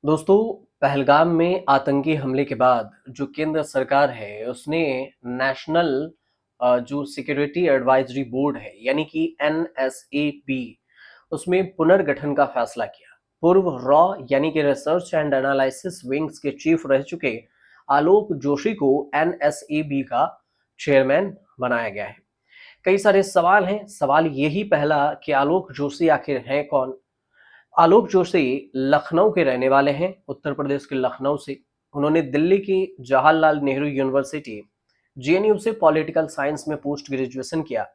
दोस्तों, पहलगाम में आतंकी हमले के बाद जो केंद्र सरकार है उसने नेशनल जो सिक्योरिटी एडवाइजरी बोर्ड है यानी कि एनएसएबी उसमें पुनर्गठन का फैसला किया। पूर्व रॉ यानी कि रिसर्च एंड एनालिसिस विंग्स के चीफ रह चुके आलोक जोशी को एनएसएबी का चेयरमैन बनाया गया है। कई सारे सवाल हैं। सवाल यही पहला कि आलोक जोशी आखिर हैं कौन। आलोक जोशी लखनऊ के रहने वाले हैं, उत्तर प्रदेश के लखनऊ से। उन्होंने दिल्ली की जवाहरलाल नेहरू यूनिवर्सिटी जेएनयू से पॉलिटिकल साइंस में पोस्ट ग्रेजुएशन किया।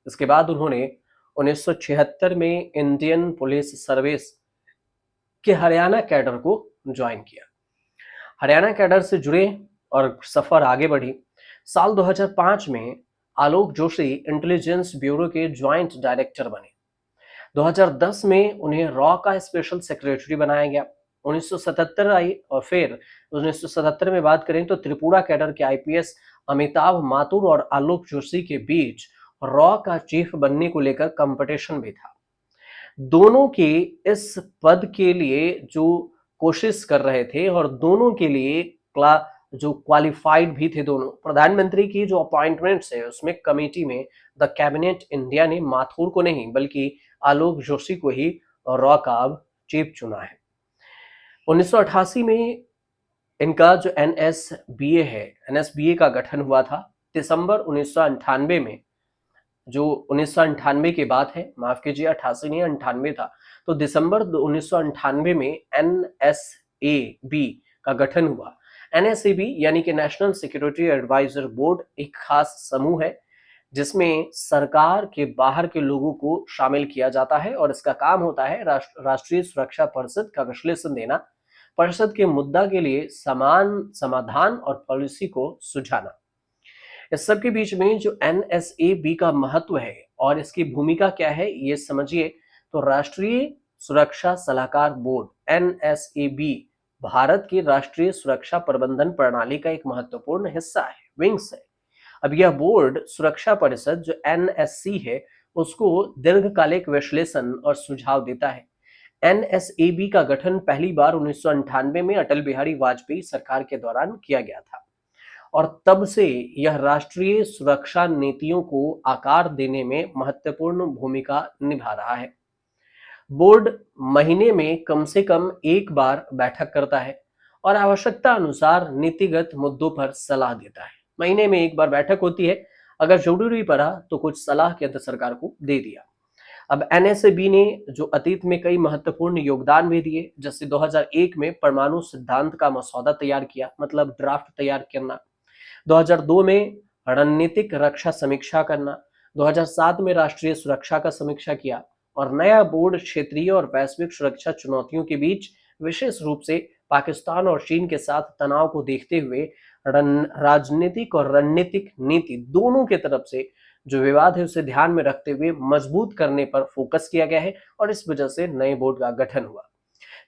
इसके बाद उन्होंने 1976 में इंडियन पुलिस सर्विस के हरियाणा कैडर को ज्वाइन किया। हरियाणा कैडर से जुड़े और सफर आगे बढ़ी। साल 2005 में आलोक जोशी इंटेलिजेंस ब्यूरो के ज्वाइंट डायरेक्टर बने। 2010 में उन्हें रॉ का स्पेशल सेक्रेटरी बनाया गया। 1977 आई और फिर 1977 में बात करें तो त्रिपुरा कैडर के आईपीएस अमिताभ माथुर और आलोक जोशी के बीच रॉ का चीफ बनने को लेकर कंपटीशन भी था। दोनों के इस पद के लिए जो कोशिश कर रहे थे और दोनों के लिए जो क्वालिफाइड भी थे, दोनों प्रधानमंत्री की जो अपॉइंटमेंट्स है उसमें कमेटी में द कैबिनेट इंडिया ने माथुर को नहीं बल्कि आलोक जोशी को ही रॉ का अब चीफ चुना है। 1988 में इनका जो एनएसबीए का गठन हुआ था। दिसंबर 1998 में, जो 1998 की बात है, माफ कीजिए 88 नहीं 98 था, तो दिसंबर 1998 में एनएसएबी का गठन हुआ। एनएसएबी यानी कि नेशनल सिक्योरिटी एडवाइजर बोर्ड एक खास समूह है जिसमें सरकार के बाहर के लोगों को शामिल किया जाता है और इसका काम होता है राष्ट्रीय सुरक्षा परिषद का विश्लेषण देना, परिषद के मुद्दा के लिए समान समाधान और पॉलिसी को सुझाना। इस सब के बीच में जो एनएसएबी का महत्व है और इसकी भूमिका क्या है ये समझिए। तो राष्ट्रीय सुरक्षा सलाहकार बोर्ड एनएसएबी भारत की राष्ट्रीय सुरक्षा प्रबंधन प्रणाली का एक महत्वपूर्ण हिस्सा है, विंग्स है। अब यह बोर्ड सुरक्षा परिषद जो एनएससी है उसको दीर्घकालिक विश्लेषण और सुझाव देता है। एनएसएबी का गठन पहली बार 1998 में अटल बिहारी वाजपेयी सरकार के दौरान किया गया था और तब से यह राष्ट्रीय सुरक्षा नीतियों को आकार देने में महत्वपूर्ण भूमिका निभा रहा है। बोर्ड महीने में कम से कम एक बार बैठक करता है और आवश्यकता अनुसार नीतिगत मुद्दों पर सलाह देता है। महीने में एक बार बैठक होती है, अगर जरूरी पड़ा तो कुछ सलाह केंद्र सरकार को दे दिया। अब एनएसएबी ने जो अतीत में कई महत्वपूर्ण योगदान भी दिए, जैसे 2001 में परमाणु सिद्धांत का मसौदा तैयार किया, मतलब ड्राफ्ट तैयार करना। 2002 में रणनीतिक रक्षा समीक्षा करना। 2007 में राष्ट्रीय सुरक्षा का समीक्षा किया और नया बोर्ड क्षेत्रीय और वैश्विक सुरक्षा चुनौतियों के बीच विशेष रूप से पाकिस्तान और चीन के साथ तनाव को देखते हुए राजनीतिक और रणनीतिक नीति दोनों के तरफ से जो विवाद है उसे ध्यान में रखते हुए मजबूत करने पर फोकस किया गया है और इस वजह से नए बोर्ड का गठन हुआ।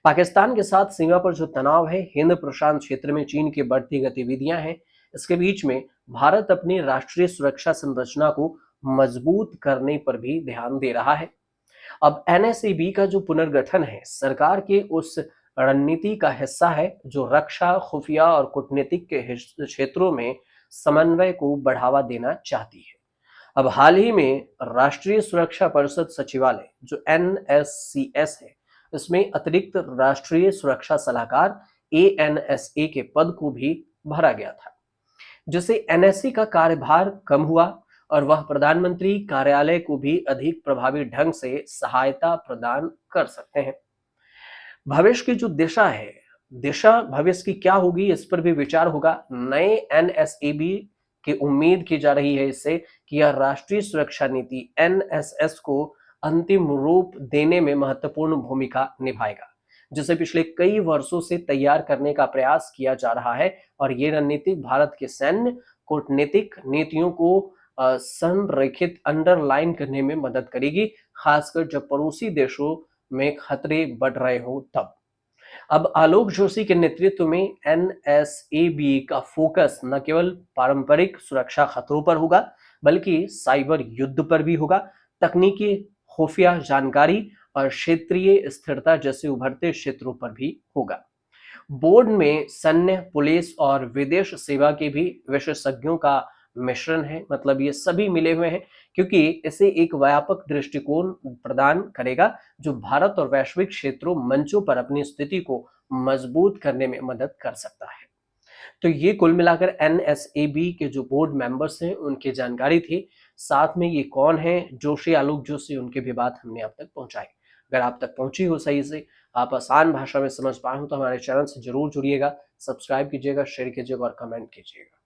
पाकिस्तान के साथ सीमा पर जो तनाव है, हिंद प्रशांत क्षेत्र में चीन की बढ़ती गतिविधियां हैं, इसके बीच में भारत अपनी राष्ट्रीय सुरक्षा संरचना को मजबूत करने पर भी ध्यान दे रहा है। अब एनएसएबी का जो पुनर्गठन है सरकार के उस रणनीति का हिस्सा है जो रक्षा, खुफिया और कूटनीतिक के क्षेत्रों में समन्वय को बढ़ावा देना चाहती है। अब हाल ही में राष्ट्रीय सुरक्षा परिषद सचिवालय जो एनएससीएस है, इसमें अतिरिक्त राष्ट्रीय सुरक्षा सलाहकार एएनएसए के पद को भी भरा गया था, जिससे एनएससी का कार्यभार कम हुआ और वह प्रधानमंत्री कार्यालय को भी अधिक प्रभावी ढंग से सहायता प्रदान कर सकते हैं। भविष्य की जो दिशा भविष्य की क्या होगी इस पर भी विचार होगा। नए एनएसएबी की उम्मीद की जा रही है इससे कि यह राष्ट्रीय सुरक्षा नीति एनएसएस को अंतिम रूप देने में महत्वपूर्ण भूमिका निभाएगा, जिसे पिछले कई वर्षों से तैयार करने का प्रयास किया जा रहा है और ये रणनीति भारत के सैन्य कूटनीतिक नीतियों को संरेखित अंडरलाइन करने में मदद करेगी, खासकर जब पड़ोसी देशों में खतरे बढ़ रहे हो तब। अब आलोक जोशी के नेतृत्व में एनएसएबी का फोकस न केवल पारंपरिक सुरक्षा खतरों पर होगा बल्कि साइबर युद्ध पर भी होगा, तकनीकी खुफिया जानकारी और क्षेत्रीय स्थिरता जैसे उभरते क्षेत्रों पर भी होगा। बोर्ड में सैन्य, पुलिस और विदेश सेवा के भी विशेषज्ञों का मिश्रण है, मतलब ये सभी मिले हुए हैं, क्योंकि इसे एक व्यापक दृष्टिकोण प्रदान करेगा जो भारत और वैश्विक क्षेत्रों मंचों पर अपनी स्थिति को मजबूत करने में मदद कर सकता है। तो ये कुल मिलाकर एनएसएबी के जो बोर्ड मेंबर्स हैं उनकी जानकारी थी। साथ में ये कौन है, जोशी, आलोक जोशी, उनकी भी बात हमने आप तक पहुंचाई। अगर आप तक पहुंची हो सही से, आप आसान भाषा में समझ पाए हो, तो हमारे चैनल से जरूर जुड़िएगा, सब्सक्राइब कीजिएगा, शेयर कीजिएगा और कमेंट कीजिएगा।